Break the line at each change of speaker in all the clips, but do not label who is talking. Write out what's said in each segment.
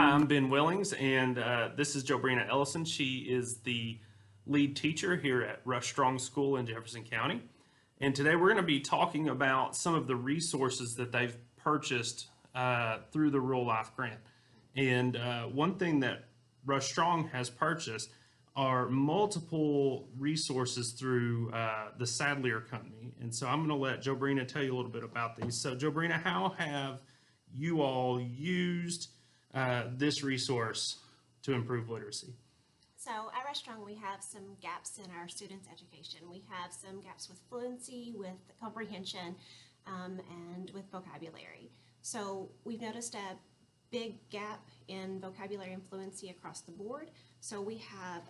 I'm Ben Willings, and this is Jobrina Ellison. She is the lead teacher here at Rush Strong School in Jefferson County. And today we're going to be talking about some of the resources that they've purchased through the Rural Life Grant. And one thing that Rush Strong has purchased are multiple resources through the Sadlier Company. And so I'm going to let Jobrina tell you a little bit about these. So Jobrina, how have you all used this resource to improve literacy?
So at Rush Strong, we have some gaps in our students' education. We have some gaps with fluency, with comprehension, and with vocabulary. So we've noticed a big gap in vocabulary and fluency across the board. So we have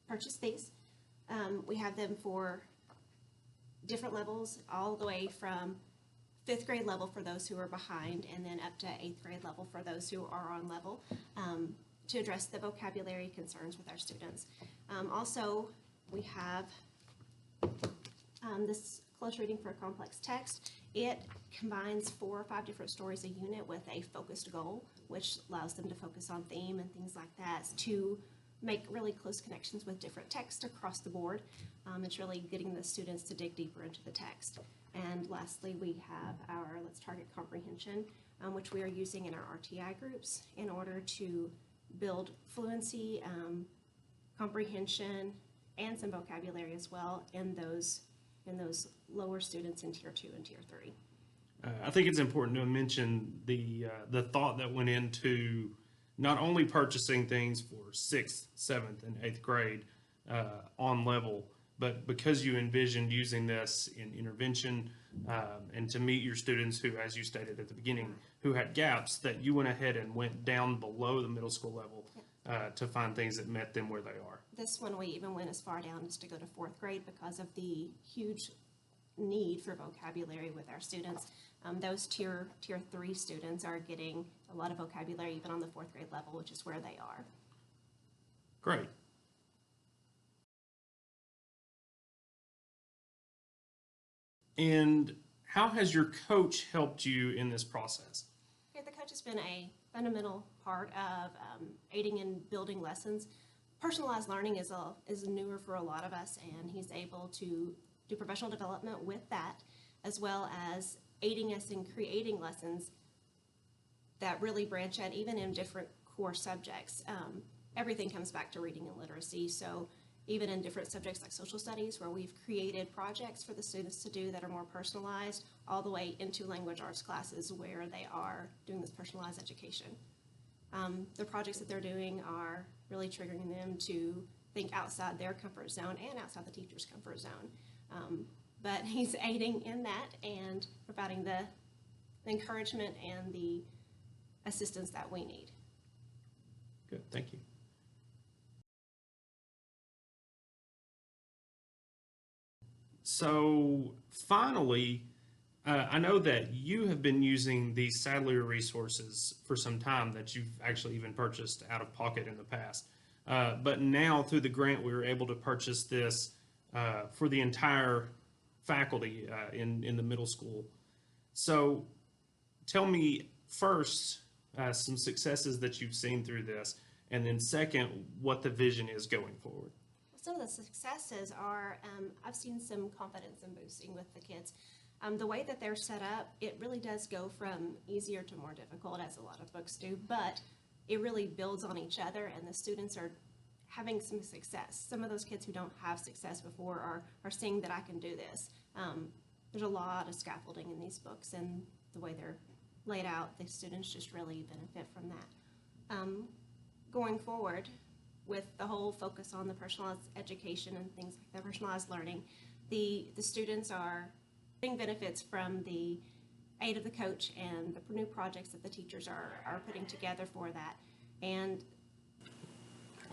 purchased these. We have them for different levels, all the way from 5th grade level for those who are behind, and then up to 8th grade level for those who are on level, to address the vocabulary concerns with our students. Also, we have this close reading for complex text. It combines 4 or 5 different stories a unit with a focused goal, which allows them to focus on theme and things like that to make really close connections with different text across the board. It's really getting the students to dig deeper into the text. And lastly, we have our Let's Target Comprehension, which we are using in our RTI groups in order to build fluency, comprehension, and some vocabulary as well in those lower students in Tier 2 and Tier 3.
I think it's important to mention the thought that went into not only purchasing things for 6th, 7th, and 8th grade on level, but because you envisioned using this in intervention and to meet your students who, as you stated at the beginning, who had gaps, that you went ahead and went down below the middle school level to find things that met them where they are.
This one we even went as far down as to go to 4th grade because of the huge need for vocabulary with our students. Those tier 3 students are getting a lot of vocabulary even on the 4th grade level, which is where they are.
Great. And how has your coach helped you in this process?
Okay, the coach has been a fundamental part of aiding in building lessons. Personalized learning is newer for a lot of us, and he's able to do professional development with that, as well as aiding us in creating lessons that really branch out even in different core subjects. Everything comes back to reading and literacy, so even in different subjects like social studies, where we've created projects for the students to do that are more personalized, all the way into language arts classes where they are doing this personalized education. The projects that they're doing are really triggering them to think outside their comfort zone and outside the teacher's comfort zone. But he's aiding in that and providing the encouragement and the assistance that we need.
Good, thank you. So finally, I know that you have been using these Sadlier resources for some time, that you've actually even purchased out of pocket in the past. But now through the grant, we were able to purchase this for the entire faculty in the middle school. So tell me first some successes that you've seen through this, and then second, what the vision is going forward.
Some of the successes are, I've seen some confidence in boosting with the kids. The way that they're set up, it really does go from easier to more difficult, as a lot of books do, but it really builds on each other, and the students are having some success. Some of those kids who don't have success before are seeing that I can do this. There's a lot of scaffolding in these books, and the way they're laid out, the students just really benefit from that. Going forward, with the whole focus on the personalized education and things like that, personalized learning, the students are getting benefits from the aid of the coach and the new projects that the teachers are putting together for that. And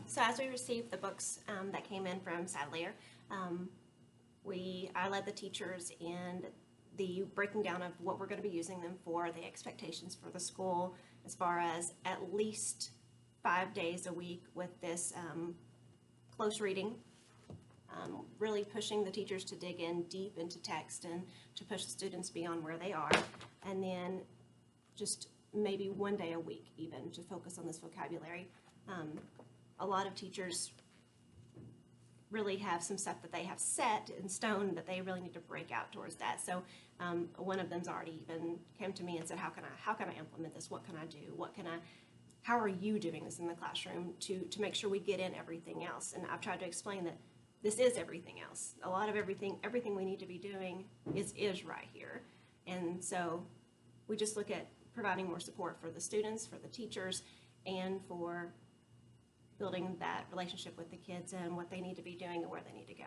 so as we received the books that came in from Sadlier, I led the teachers in the breaking down of what we're going to be using them for, the expectations for the school, as far as at least 5 days a week with this close reading, really pushing the teachers to dig in deep into text and to push the students beyond where they are, and then just maybe one day a week even to focus on this vocabulary. A lot of teachers really have some stuff that they have set in stone that they really need to break out towards that. So one of them's already even came to me and said, how can I implement this? What can I do? How are you doing this in the classroom to make sure we get in everything else? And I've tried to explain that this is everything else. A lot of everything we need to be doing is right here. And so we just look at providing more support for the students, for the teachers, and for building that relationship with the kids and what they need to be doing and where they need to go.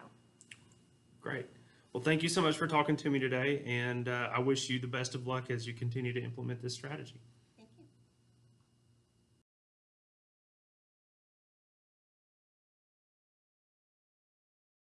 Great. Well, thank you so much for talking to me today, and I wish you the best of luck as you continue to implement this strategy.